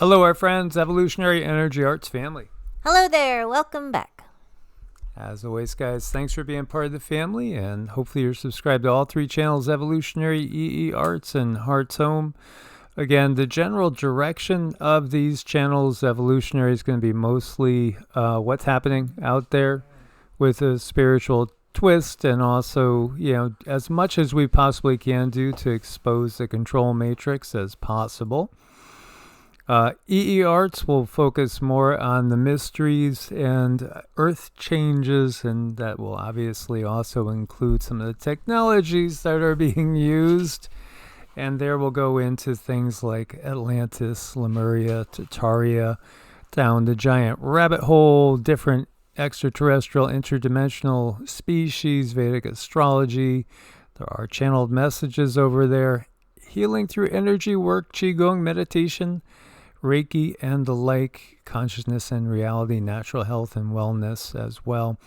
Hello, our friends, Evolutionary Energy Arts family. Hello there, welcome back. As always, guys, thanks for being part of the family, and hopefully you're subscribed to all three channels, Evolutionary, EEARTS, and Heart's Home. Again, the general direction of these channels, Evolutionary, is going to be mostly what's happening out there with a spiritual twist, and also, as much as we possibly can do to expose the control matrix as possible. EEARTS will focus more on the mysteries and earth changes, and that will obviously also include some of the technologies that are being used. And there we'll go into things like Atlantis, Lemuria, Tartaria, down the giant rabbit hole, different extraterrestrial, interdimensional species, Vedic astrology. There are channeled messages over there, healing through energy work, Qigong, meditation, Reiki, and the like, consciousness and reality, natural health and wellness as well.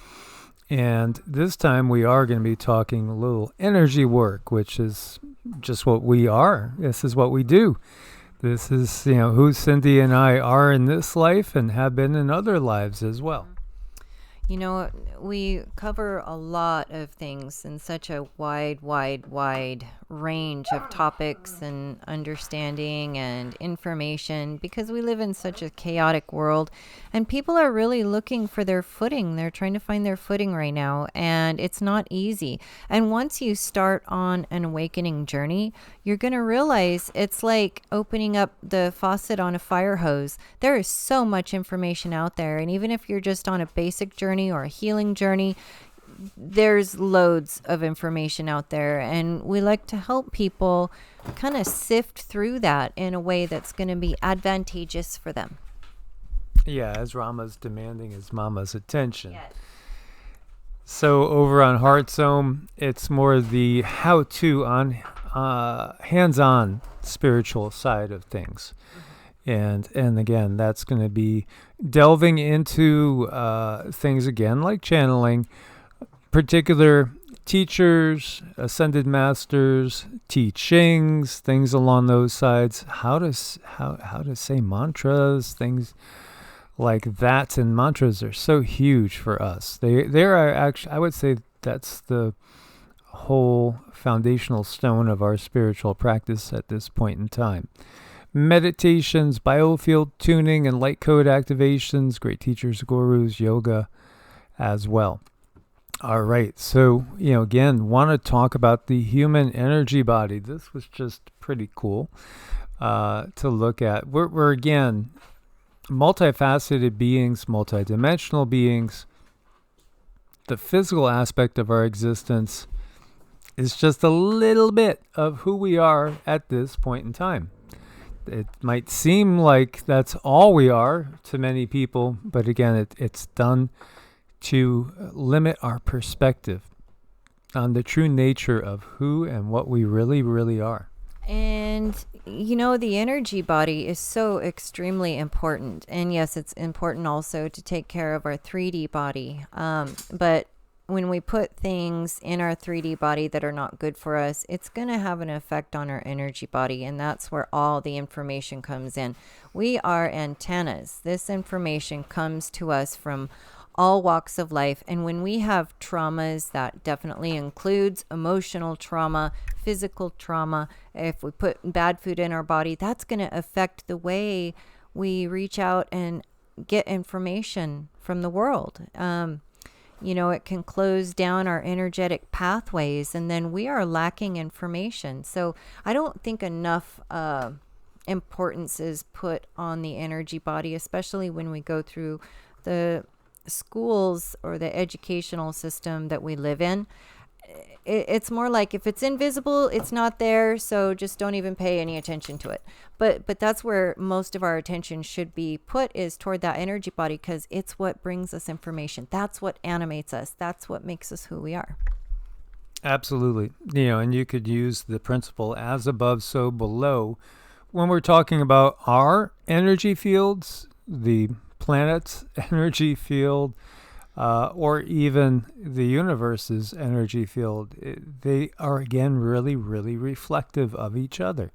And this time we are going to be talking a little energy work, which is just what we are. This is what we do. This is, who Cindy and I are in this life and have been in other lives as well. We cover a lot of things in such a wide range of topics and understanding and information, because we live in such a chaotic world and people are really looking for their footing. They're trying to find their footing right now, and it's not easy. And once you start on an awakening journey, you're going to realize it's like opening up the faucet on a fire hose. There is so much information out there, and even if you're just on a basic journey or a healing journey, there's loads of information out there, and we like to help people kind of sift through that in a way that's going to be advantageous for them. Yeah, as Rama's demanding his mama's attention. Yes. So over on Heart's Home, it's more the how-to on hands-on spiritual side of things. And again, that's going to be delving into things again like channeling, particular teachers, ascended masters, teachings, things along those sides, how to say mantras, things like that. And mantras are so huge for us. They are actually, I would say that's the whole foundational stone of our spiritual practice at this point in time. Meditations, biofield tuning, and light code activations, great teachers, gurus, yoga as well. All right, so, again, want to talk about the human energy body. This was just pretty cool to look at. We're again, multifaceted beings, multidimensional beings. The physical aspect of our existence is just a little bit of who we are at this point in time. It might seem like that's all we are to many people, but again, it's done to limit our perspective on the true nature of who and what we really, really are. And, the energy body is so extremely important. And yes, it's important also to take care of our 3D body. But when we put things in our 3D body that are not good for us, it's going to have an effect on our energy body. And that's where all the information comes in. We are antennas. This information comes to us from all walks of life. And when we have traumas, that definitely includes emotional trauma, physical trauma. If we put bad food in our body, that's going to affect the way we reach out and get information from the world. It can close down our energetic pathways, and then we are lacking information. So I don't think enough importance is put on the energy body, especially when we go through the schools or the educational system that we live in. It's more like if it's invisible, it's not there, so just don't even pay any attention to it. But that's where most of our attention should be put, is toward that energy body, because it's what brings us information. That's what animates us. That's what makes us who we are. Absolutely. And you could use the principle as above, so below. When we're talking about our energy fields, the planet's energy field, or even the universe's energy field, they are, again, really, really reflective of each other.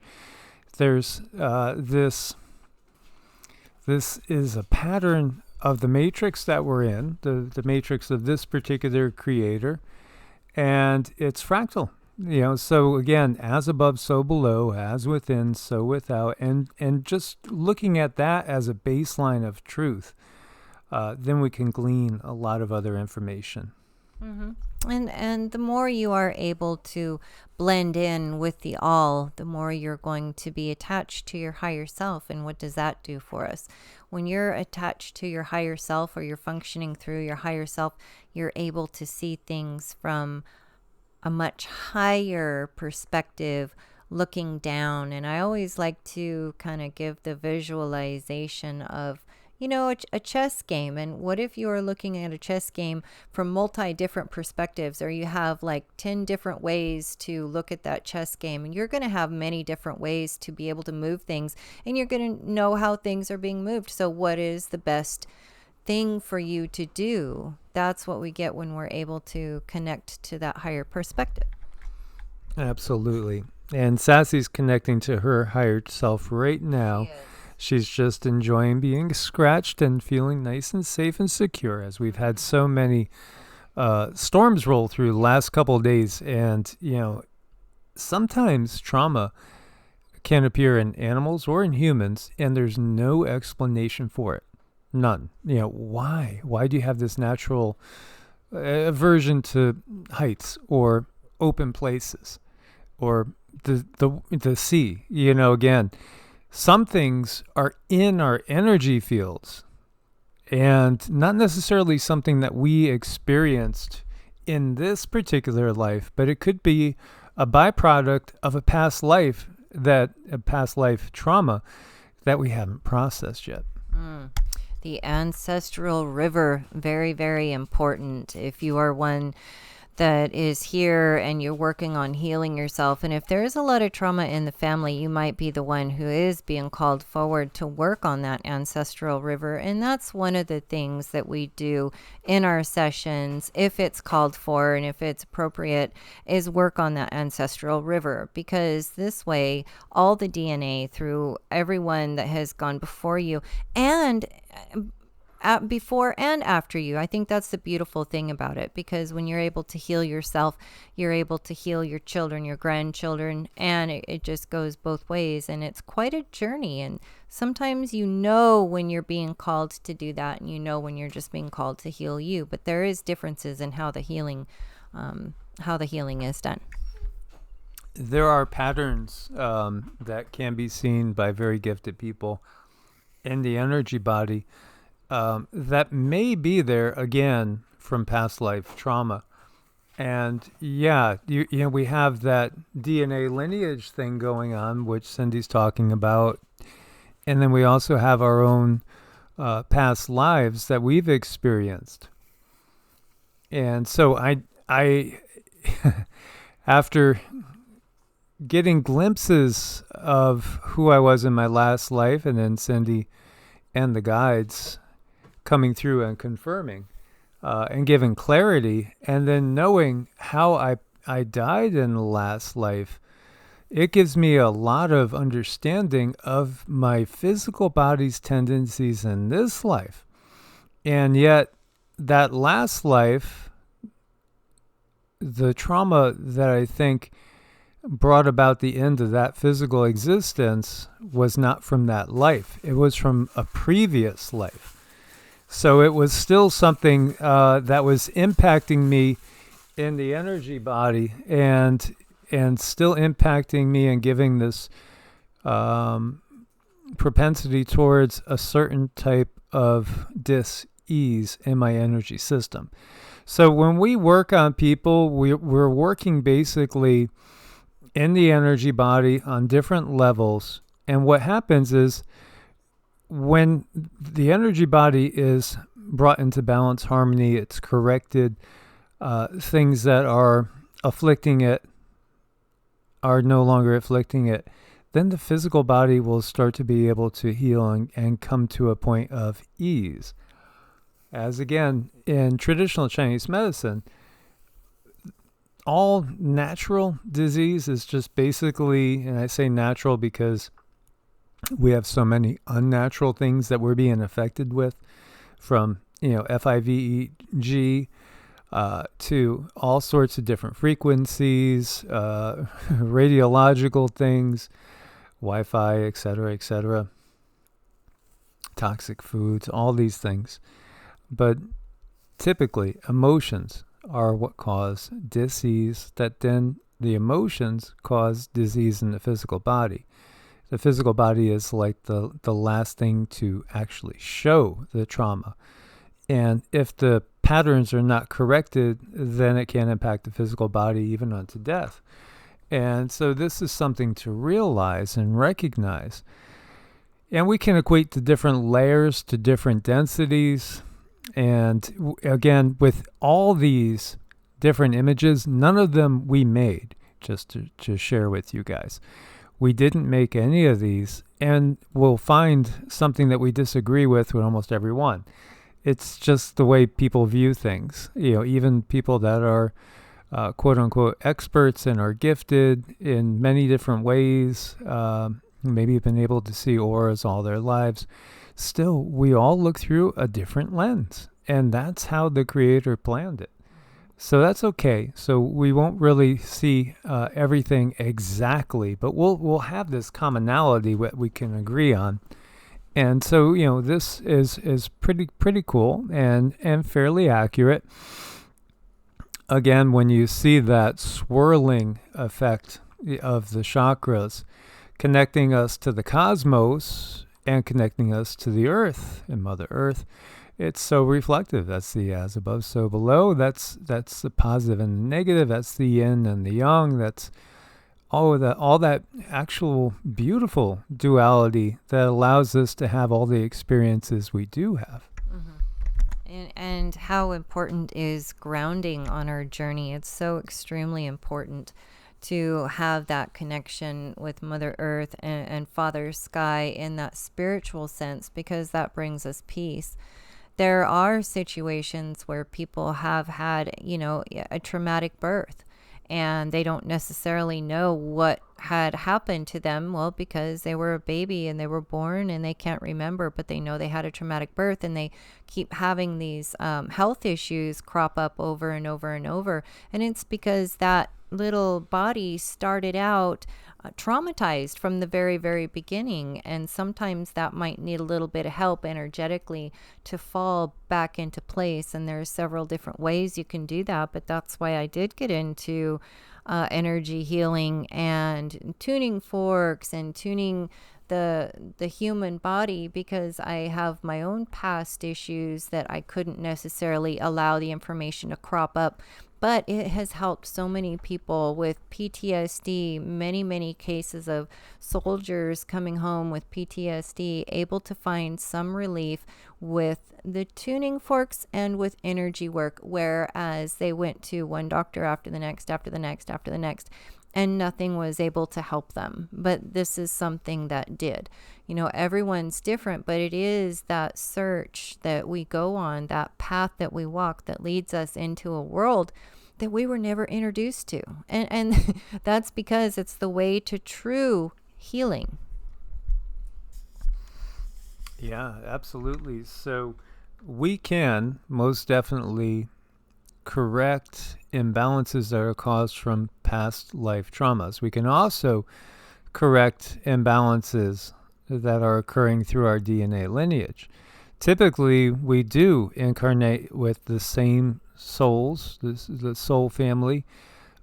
There's this This is a pattern of the matrix that we're in, the matrix of this particular creator, and it's fractal. So again, as above, so below, as within, so without, and just looking at that as a baseline of truth, then we can glean a lot of other information. Mm-hmm. And the more you are able to blend in with the all, the more you're going to be attached to your higher self. And what does that do for us? When you're attached to your higher self, or you're functioning through your higher self, you're able to see things from a much higher perspective, looking down. And I always like to kind of give the visualization of, a chess game. And what if you are looking at a chess game from different perspectives, or you have like 10 different ways to look at that chess game, and you're going to have many different ways to be able to move things, and you're going to know how things are being moved. So what is the best thing for you to do? That's what we get when we're able to connect to that higher perspective. Absolutely. And Sassy's connecting to her higher self right now. Yes. She's just enjoying being scratched and feeling nice and safe and secure, as we've had so many storms roll through the last couple of days. And, sometimes trauma can appear in animals or in humans, and there's no explanation for it. None. Why? Why do you have this natural aversion to heights or open places or the sea? Again, some things are in our energy fields and not necessarily something that we experienced in this particular life, but it could be a byproduct of a past life trauma that we haven't processed yet. The ancestral river, very, very important. If you are one that is here and you're working on healing yourself, and if there is a lot of trauma in the family, you might be the one who is being called forward to work on that ancestral river. And that's one of the things that we do in our sessions, if it's called for and if it's appropriate, is work on that ancestral river, because this way all the DNA through everyone that has gone before you and before and after you. I think that's the beautiful thing about it, because when you're able to heal yourself, you're able to heal your children, your grandchildren, and it just goes both ways. And it's quite a journey. And sometimes when you're being called to do that, and when you're just being called to heal you. But there is differences in how the healing is done. There are patterns that can be seen by very gifted people in the energy body that may be there again from past life trauma. And we have that DNA lineage thing going on, which Cindy's talking about. And then we also have our own past lives that we've experienced. And so I after getting glimpses of who I was in my last life, and then Cindy and the guides coming through and confirming and giving clarity, and then knowing how I died in the last life, it gives me a lot of understanding of my physical body's tendencies in this life. And yet that last life, the trauma that I think brought about the end of that physical existence was not from that life. It was from a previous life. So it was still something that was impacting me in the energy body, and still impacting me and giving this propensity towards a certain type of dis-ease in my energy system. So when we work on people, we're working basically in the energy body on different levels. And what happens is, when the energy body is brought into balance, harmony, it's corrected, things that are afflicting it are no longer afflicting it, then the physical body will start to be able to heal and come to a point of ease. As again, in traditional Chinese medicine, all natural disease is just basically, and I say natural because We have so many unnatural things that we're being affected with, from FIVEG to all sorts of different frequencies, radiological things, Wi-Fi, etc., toxic foods, all these things. But typically, emotions are what cause disease, that then the emotions cause disease in the physical body. The physical body is like the last thing to actually show the trauma. And if the patterns are not corrected, then it can impact the physical body even unto death. And so this is something to realize and recognize. And we can equate the different layers to different densities. And again, with all these different images, none of them we made, just to share with you guys. We didn't make any of these, and we'll find something that we disagree with almost every one. It's just the way people view things. Even people that are quote unquote experts and are gifted in many different ways, maybe have been able to see auras all their lives. Still, we all look through a different lens, and that's how the Creator planned it. So that's okay. So we won't really see everything exactly, but we'll have this commonality that we can agree on. And so, this is pretty cool and fairly accurate. Again, when you see that swirling effect of the chakras connecting us to the cosmos and connecting us to the earth and Mother Earth, it's so reflective. That's the as above, so below. That's the positive and the negative. That's the yin and the yang. That's all that actual beautiful duality that allows us to have all the experiences we do have. Mm-hmm. And how important is grounding on our journey? It's so extremely important to have that connection with Mother Earth and Father Sky in that spiritual sense, because that brings us peace. There are situations where people have had, a traumatic birth, and they don't necessarily know what had happened to them. Well, because they were a baby and they were born and they can't remember, but they know they had a traumatic birth, and they keep having these health issues crop up over and over and over. And it's because that little body started out traumatized from the very, very beginning. And sometimes that might need a little bit of help energetically to fall back into place. And there are several different ways you can do that. But that's why I did get into energy healing and tuning forks and tuning the human body, because I have my own past issues that I couldn't necessarily allow the information to crop up. But it has helped so many people with PTSD, many cases of soldiers coming home with PTSD, able to find some relief with the tuning forks and with energy work, whereas they went to one doctor after the next, and nothing was able to help them. But this is something that did. Everyone's different, but it is that search that we go on, that path that we walk, that leads us into a world that we were never introduced to. And that's because it's the way to true healing. Yeah, absolutely. So we can most definitely correct imbalances that are caused from past life traumas. We can also correct imbalances that are occurring through our DNA lineage. Typically, we do incarnate with the same souls, the soul family,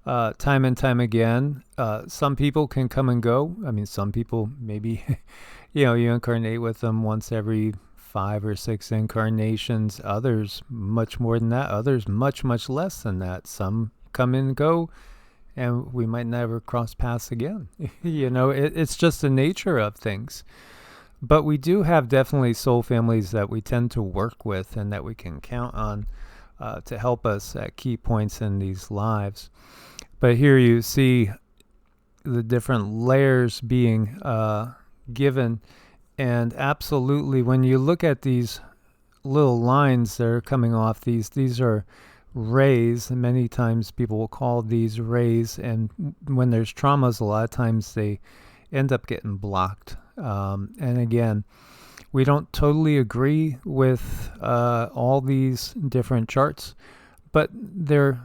time and time again. Some people can come and go. I mean, some people maybe, you incarnate with them once every 5 or 6 incarnations. Others much more than that. Others much less than that. Some come and go, and we might never cross paths again. It's just the nature of things. But we do have definitely soul families that we tend to work with and that we can count on to help us at key points in these lives. But here you see the different layers being given. And absolutely, when you look at these little lines that are coming off, these are rays. And many times people will call these rays. And when there's traumas, a lot of times they end up getting blocked And again, we don't totally agree with all these different charts, but they're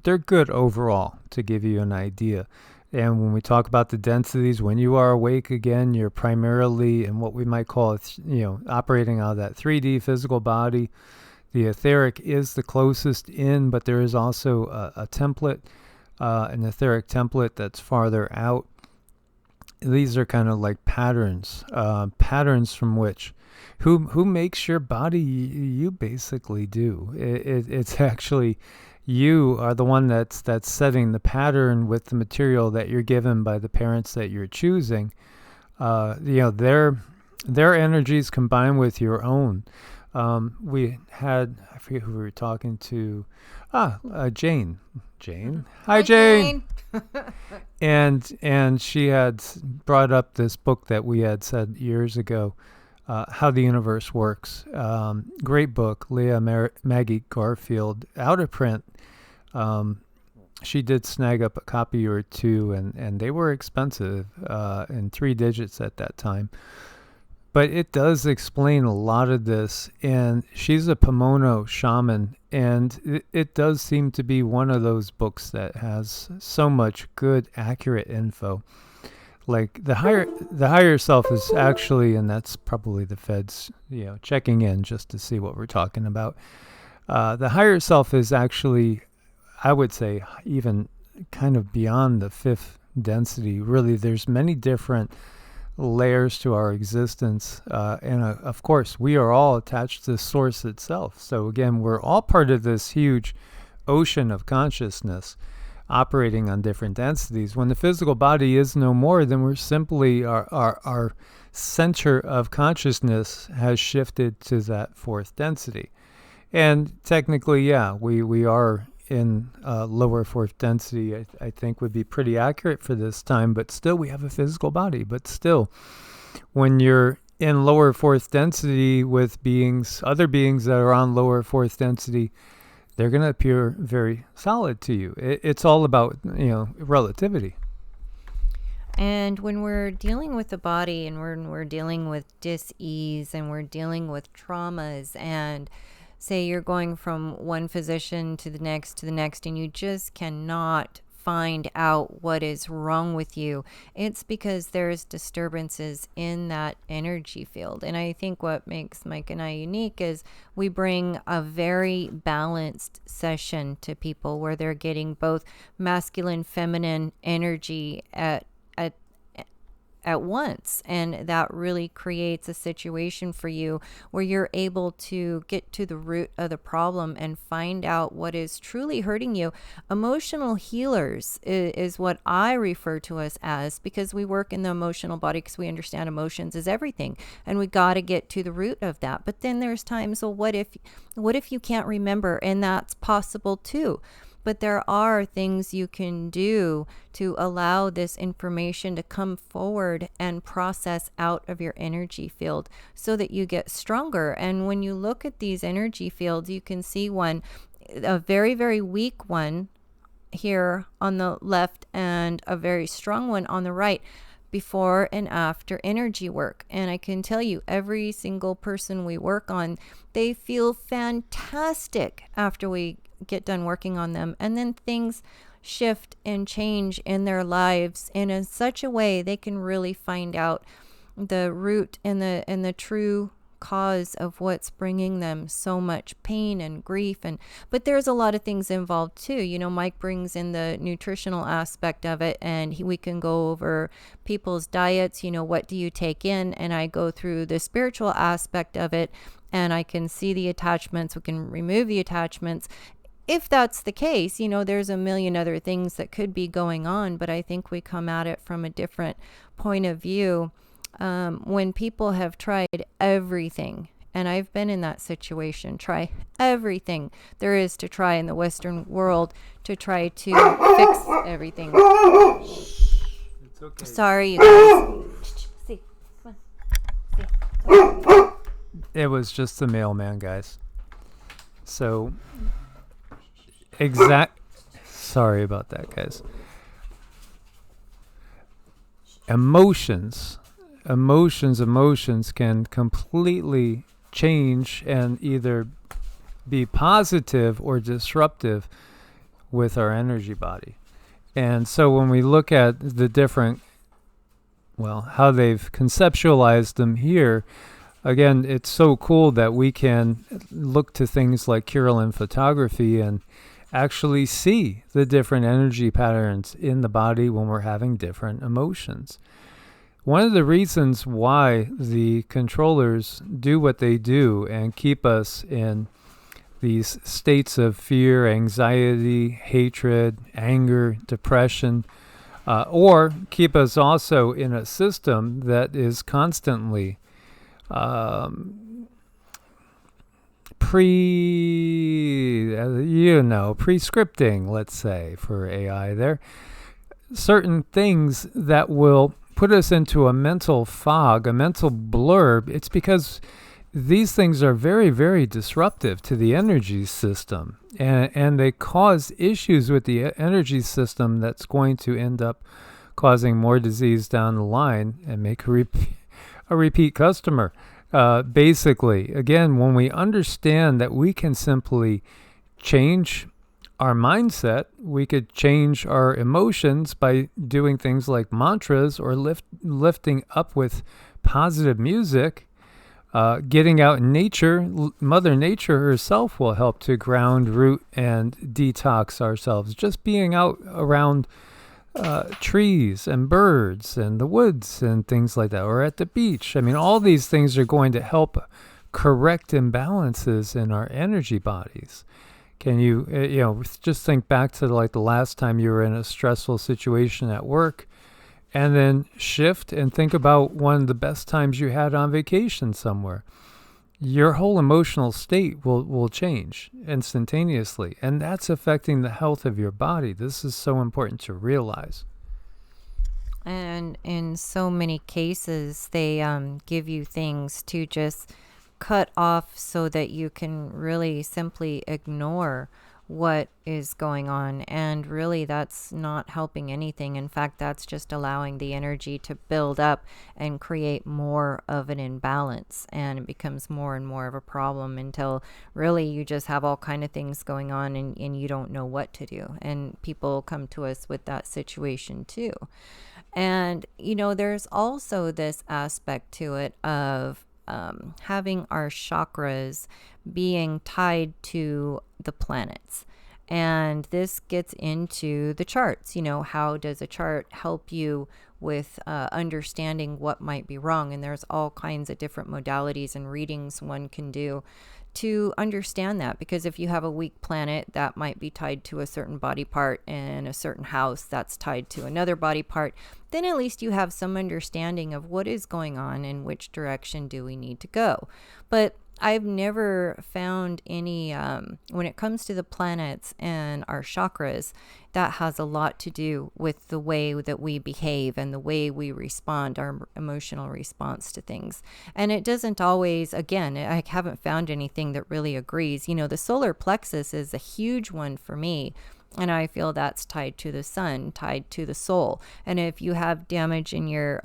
good overall to give you an idea. And when we talk about the densities, when you are awake again, you're primarily in what we might call, operating out of that 3D physical body. The etheric is the closest in, but there is also a template, an etheric template that's farther out. These are kind of like patterns from which, who makes your body? You basically do. It's actually, you are the one that's setting the pattern with the material that you're given by the parents that you're choosing. Their energies combined with your own. We had, I forget who we were talking to. Jane. Hi, Jane. And she had brought up this book that we had said years ago, How the Universe Works. Great book, Leah Maggie Garfield, out of print. She did snag up a copy or two, and they were expensive, in 3 digits at that time. But it does explain a lot of this, and she's a Pomono shaman, and it does seem to be one of those books that has so much good, accurate info. Like the higher self is actually, and that's probably the feds, checking in just to see what we're talking about. The higher self is actually, I would say, even kind of beyond the 5th density. Really, there's many different layers to our existence, and of course we are all attached to the source itself. So again, we're all part of this huge ocean of consciousness operating on different densities. When the physical body is no more, then we're simply, our center of consciousness has shifted to that 4th density. And technically, we are in lower 4th density, I think would be pretty accurate for this time, but still we have a physical body. But still, when you're in lower 4th density with other beings that are on lower 4th density, they're going to appear very solid to you. It's all about, relativity. And when we're dealing with the body, and when we're dealing with dis-ease, and we're dealing with traumas, and say you're going from one physician to the next, and you just cannot find out what is wrong with you, it's because there's disturbances in that energy field. And I think what makes Mike and I unique is we bring a very balanced session to people where they're getting both masculine, feminine energy at once, and that really creates a situation for you where you're able to get to the root of the problem and find out what is truly hurting you. Emotional healers is what I refer to us as, because we work in the emotional body, because we understand emotions is everything, and we got to get to the root of that. But then there's times, well, what if you can't remember? And that's possible too. But there are things you can do to allow this information to come forward and process out of your energy field so that you get stronger. And when you look at these energy fields, you can see one, a very, very weak one here on the left and a very strong one on the right, before and after energy work. And I can tell you, every single person we work on, they feel fantastic after we get done working on them, and then things shift and change in their lives, and in such a way they can really find out the root and the true cause of what's bringing them so much pain and grief. But there's a lot of things involved too. Mike brings in the nutritional aspect of it, and we can go over people's diets, what do you take in, and I go through the spiritual aspect of it, and I can see the attachments, we can remove the attachments. If that's the case, there's a million other things that could be going on, but I think we come at it from a different point of view. When people have tried everything, and I've been in that situation, try everything there is to try in the Western world to try to fix everything. It's okay. Sorry, you guys. See, come on. See. It was just the mailman, guys. So... Sorry about that, guys. Emotions emotions can completely change and either be positive or disruptive with our energy body. And so when we look at the different, how they've conceptualized them here, again, it's so cool that we can look to things like Kirlian photography and actually see the different energy patterns in the body when we're having different emotions. One of the reasons why the controllers do what they do and keep us in these states of fear, anxiety, hatred, anger, depression, or keep us also in a system that is constantly prescripting, let's say, for AI there, certain things that will put us into a mental fog, a mental blur. It's because these things are very, very disruptive to the energy system, and they cause issues with the energy system that's going to end up causing more disease down the line and make a repeat customer. Basically, again, when we understand that we can simply change our mindset, we could change our emotions by doing things like mantras or lifting up with positive music. Getting out in nature, Mother Nature herself will help to ground, root, and detox ourselves. Just being out around trees and birds and the woods and things like that, or at the beach. I mean, all these things are going to help correct imbalances in our energy bodies. Can you, just think back to like the last time you were in a stressful situation at work, and then shift and think about one of the best times you had on vacation somewhere. Your whole emotional state will change instantaneously, and that's affecting the health of your body. This is so important to realize. And in so many cases, they give you things to just cut off so that you can really simply ignore what is going on, and really that's not helping anything. In fact, that's just allowing the energy to build up and create more of an imbalance, and it becomes more and more of a problem until really you just have all kind of things going on, and you don't know what to do. And people come to us with that situation too. And there's also this aspect to it of having our chakras being tied to the planets. And this gets into the charts. How does a chart help you with understanding what might be wrong? And there's all kinds of different modalities and readings one can do to understand that, because if you have a weak planet, that might be tied to a certain body part, and a certain house that's tied to another body part, then at least you have some understanding of what is going on and which direction do we need to go. But I've never found any, when it comes to the planets and our chakras, that has a lot to do with the way that we behave and the way we respond, our emotional response to things. And it doesn't always, again, I haven't found anything that really agrees. The solar plexus is a huge one for me. And I feel that's tied to the sun, tied to the soul. And if you have damage in your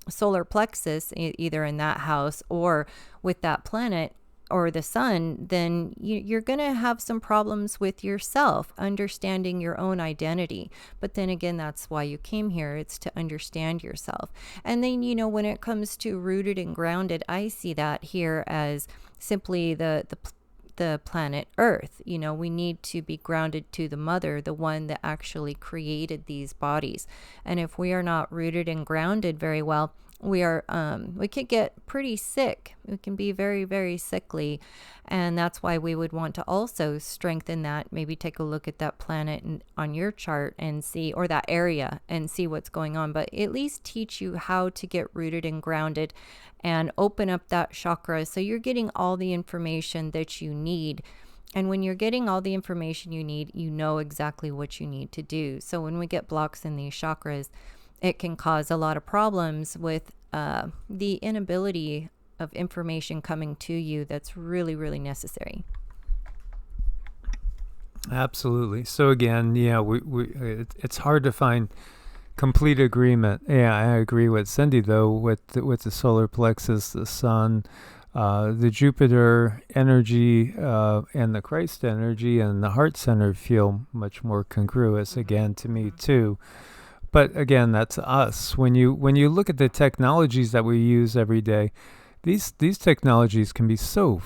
solar plexus, either in that house or with that planet or the sun, then you're going to have some problems with yourself, understanding your own identity. But then again, that's why you came here. It's to understand yourself. And then, when it comes to rooted and grounded, I see that here as simply the planet Earth. We need to be grounded to the mother, the one that actually created these bodies. And if we are not rooted and grounded very well, we could get pretty sick. We can be very, very sickly. And that's why we would want to also strengthen that. Maybe take a look at that planet on your chart and see, or that area, and see what's going on. But at least teach you how to get rooted and grounded and open up that chakra so you're getting all the information that you need. And when you're getting all the information you need, you know exactly what you need to do. So when we get blocks in these chakras, it can cause a lot of problems with the inability of information coming to you that's really, really necessary. Absolutely. So again, it's hard to find Complete agreement. Yeah, I agree with Cindy though. With the solar plexus, the sun, the Jupiter energy, and the Christ energy, and the heart center feel much more congruous again to me too. But again, that's us. When you look at the technologies that we use every day, these technologies can be so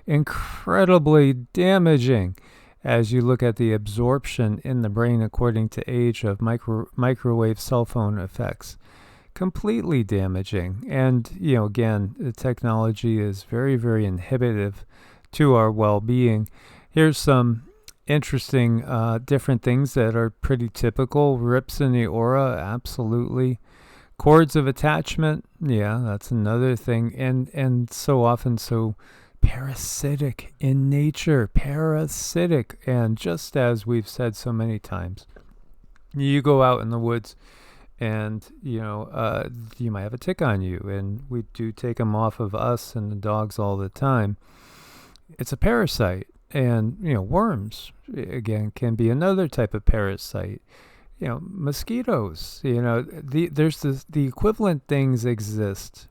incredibly damaging as you look at the absorption in the brain according to age of microwave cell phone effects. Completely damaging. And, again, the technology is very, very inhibitive to our well-being. Here's some interesting different things that are pretty typical. Rips in the aura, absolutely. Cords of attachment, yeah, that's another thing. And so often so parasitic in nature, parasitic. And just as we've said so many times, you go out in the woods and, you might have a tick on you, and we do take them off of us and the dogs all the time. It's a parasite. And, worms, again, can be another type of parasite. Mosquitoes, there's the equivalent things exist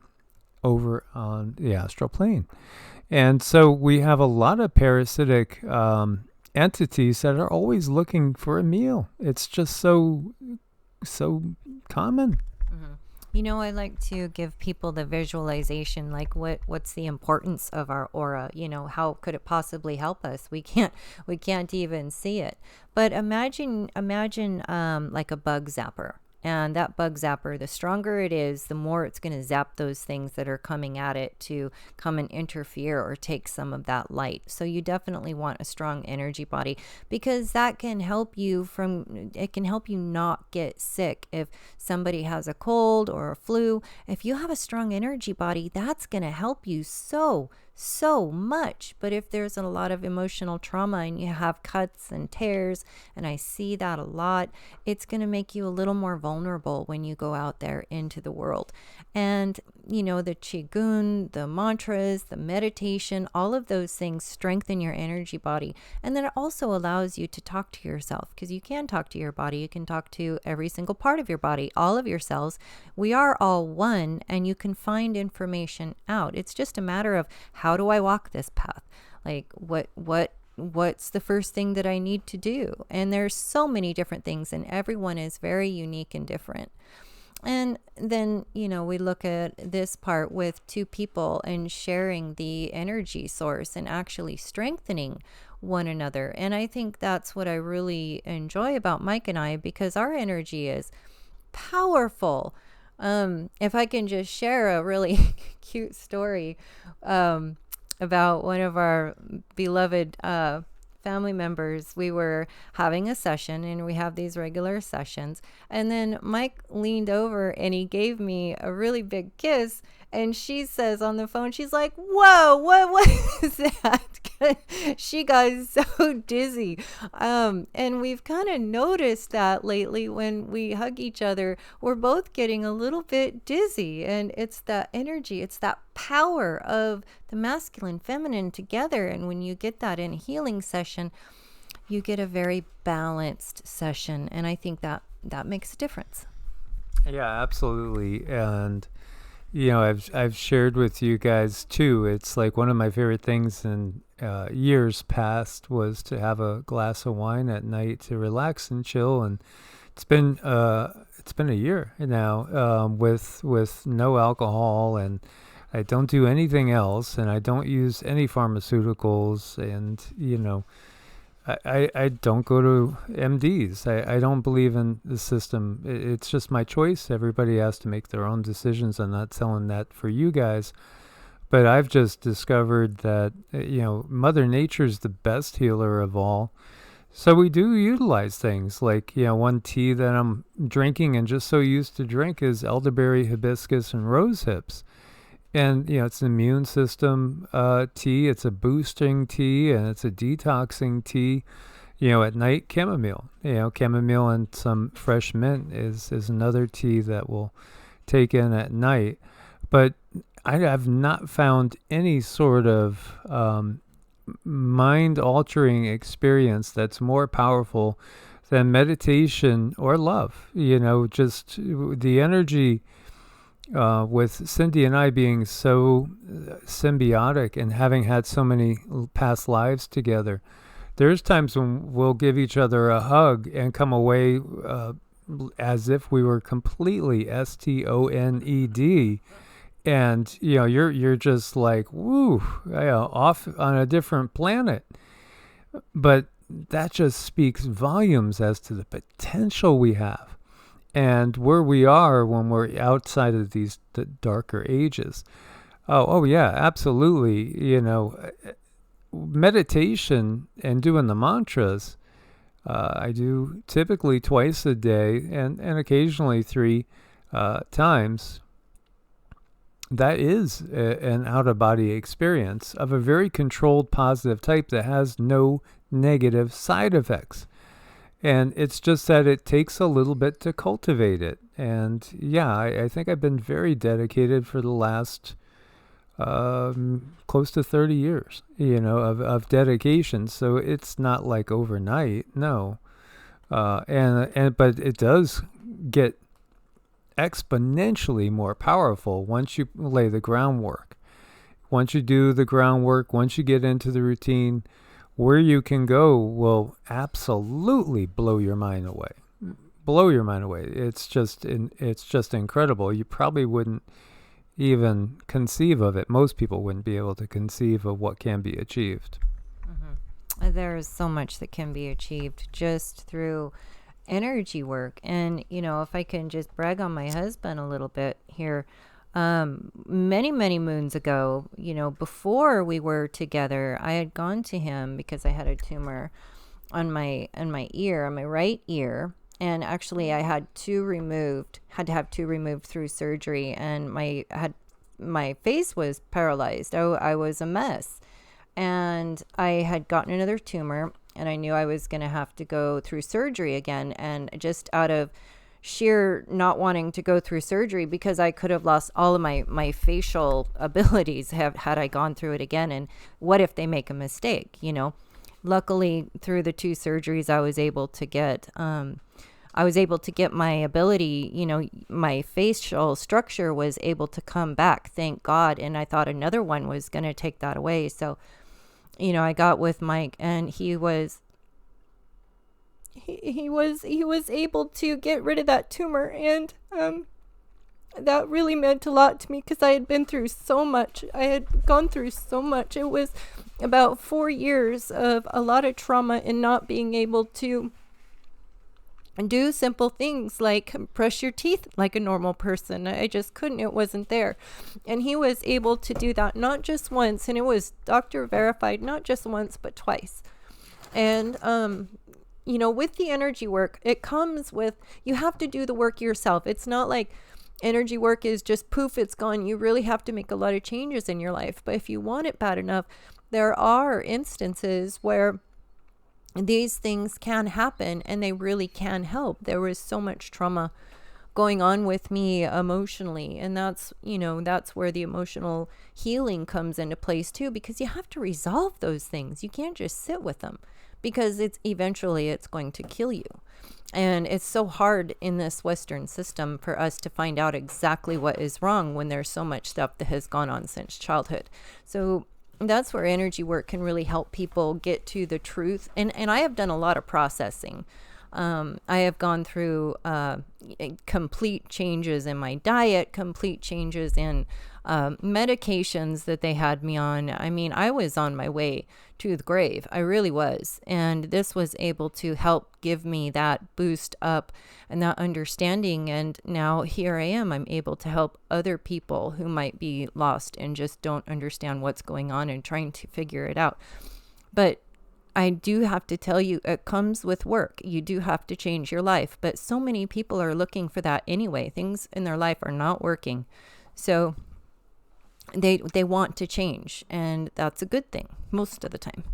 over on the astral plane. And so we have a lot of parasitic entities that are always looking for a meal. It's just so common. Mm-hmm. I like to give people the visualization, like what's the importance of our aura? How could it possibly help us? We can't even see it. But imagine like a bug zapper. And that bug zapper, the stronger it is, the more it's going to zap those things that are coming at it to come and interfere or take some of that light. So you definitely want a strong energy body, because that can help you not get sick. If somebody has a cold or a flu, if you have a strong energy body, that's going to help you so much. But if there's a lot of emotional trauma and you have cuts and tears, and I see that a lot, it's going to make you a little more vulnerable when you go out there into the world. And the qigong, the mantras, the meditation, all of those things strengthen your energy body. And then it also allows you to talk to yourself, because you can talk to your body. You can talk to every single part of your body, all of your cells. We are all one, and you can find information out. It's just a matter of, how do I walk this path? Like what's the first thing that I need to do? And there's so many different things, and everyone is very unique and different. And then, we look at this part with two people and sharing the energy source and actually strengthening one another. And I think that's what I really enjoy about Mike and I, because our energy is powerful. If I can just share a really cute story about one of our beloved family members. We were having a session, and we have these regular sessions, and then Mike leaned over and he gave me a really big kiss, and she says on the phone, she's like, whoa, what is that? She got so dizzy. And we've kind of noticed that lately when we hug each other, we're both getting a little bit dizzy, and it's that energy, it's that power of the masculine, feminine together. And when you get that in a healing session, you get a very balanced session. And I think that makes a difference. Yeah, absolutely. And I've shared with you guys too. It's like one of my favorite things in years past was to have a glass of wine at night to relax and chill. And it's been a year now with no alcohol, and I don't do anything else, and I don't use any pharmaceuticals, and I don't go to MDs. I don't believe in the system. It's just my choice. Everybody has to make their own decisions. I'm not telling that for you guys. But I've just discovered that, Mother Nature's the best healer of all. So we do utilize things like, one tea that I'm drinking and just so used to drink is elderberry, hibiscus, and rose hips. And, it's an immune system tea. It's a boosting tea, and it's a detoxing tea. At night, chamomile. Chamomile and some fresh mint is another tea that we'll take in at night. But I have not found any sort of mind-altering experience that's more powerful than meditation or love. Just the energy with Cindy and I being so symbiotic and having had so many past lives together. There's times when we'll give each other a hug and come away as if we were completely STONED, and you're just like, woo, off on a different planet. But that just speaks volumes as to the potential we have and where we are when we're outside of the darker ages. Oh yeah, absolutely. Meditation and doing the mantras, I do typically twice a day and occasionally 3 times. That is an out-of-body experience of a very controlled positive type that has no negative side effects. And it's just that it takes a little bit to cultivate it. And yeah, I think I've been very dedicated for the last close to 30 years, of dedication. So it's not like overnight, no. But it does get exponentially more powerful once you lay the groundwork. Once you do the groundwork, once you get into the routine, where you can go will absolutely blow your mind away. It's just incredible. You probably wouldn't even conceive of it. Most people wouldn't be able to conceive of what can be achieved. Mm-hmm. There is so much that can be achieved just through energy work. And, if I can just brag on my husband a little bit here, many, many moons ago, before we were together, I had gone to him because I had a tumor on my ear, on my right ear. And actually I had to have 2 removed through surgery, and my face was paralyzed. I was a mess, and I had gotten another tumor, and I knew I was going to have to go through surgery again. And just out of sheer not wanting to go through surgery, because I could have lost all of my facial abilities had I gone through it again. And what if they make a mistake, Luckily, through the 2 surgeries, I was able to get my ability, my facial structure was able to come back, thank God. And I thought another one was going to take that away. So, I got with Mike, and he was able to get rid of that tumor. And that really meant a lot to me, because I had been through so much. I had gone through so much. It was about 4 years of a lot of trauma and not being able to do simple things like brush your teeth like a normal person. I just couldn't. It wasn't there. And he was able to do that not just once, and it was doctor verified, not just once but twice. And with the energy work, it comes with, you have to do the work yourself. It's not like energy work is just poof, it's gone. You really have to make a lot of changes in your life. But if you want it bad enough, there are instances where these things can happen and they really can help. There was so much trauma going on with me emotionally, and that's where the emotional healing comes into place too, because you have to resolve those things. You can't just sit with them, because it's going to kill you. And it's so hard in this Western system for us to find out exactly what is wrong when there's so much stuff that has gone on since childhood. So that's where energy work can really help people get to the truth. And I have done a lot of processing. I have gone through complete changes in my diet, complete changes in medications that they had me on. I mean, I was on my way to the grave. I really was. And this was able to help give me that boost up and that understanding. And now here I am. I'm able to help other people who might be lost and just don't understand what's going on and trying to figure it out. But I do have to tell you, it comes with work. You do have to change your life. But so many people are looking for that anyway. Things in their life are not working. So they want to change, and that's a good thing most of the time.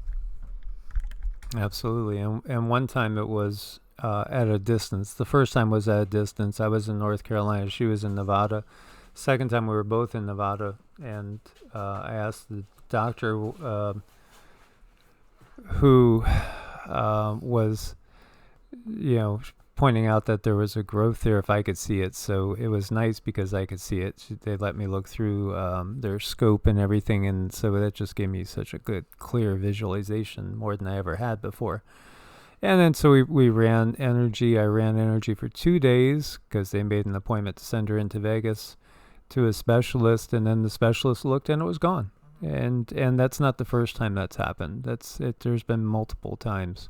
Absolutely. And one time it was at a distance. The first time was at a distance. I was in North Carolina. She was in Nevada. Second time we were both in Nevada, and I asked the doctor who was pointing out that there was a growth there if I could see it. So it was nice because I could see it. They let me look through their scope and everything, and so that just gave me such a good, clear visualization, more than I ever had before. And then so we ran energy. I ran energy for 2 days because they made an appointment to send her into Vegas to a specialist, and then the specialist looked and it was gone. And that's not the first time that's happened. There's been multiple times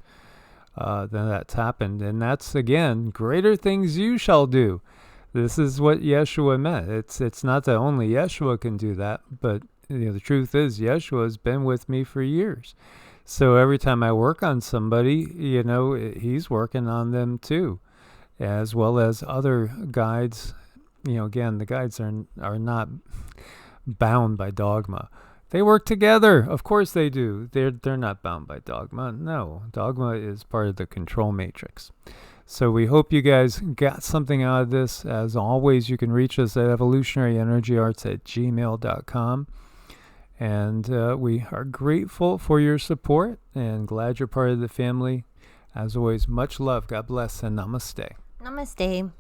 that's happened, and that's, again, greater things you shall do. This is what Yeshua meant. It's not that only Yeshua can do that, but the truth is Yeshua has been with me for years. So every time I work on somebody, he's working on them too, as well as other guides. Again, the guides are not bound by dogma. They work together. Of course they do. They're not bound by dogma. No, dogma is part of the control matrix. So we hope you guys got something out of this. As always, you can reach us at evolutionaryenergyarts@gmail.com. And we are grateful for your support and glad you're part of the family. As always, much love. God bless and namaste. Namaste.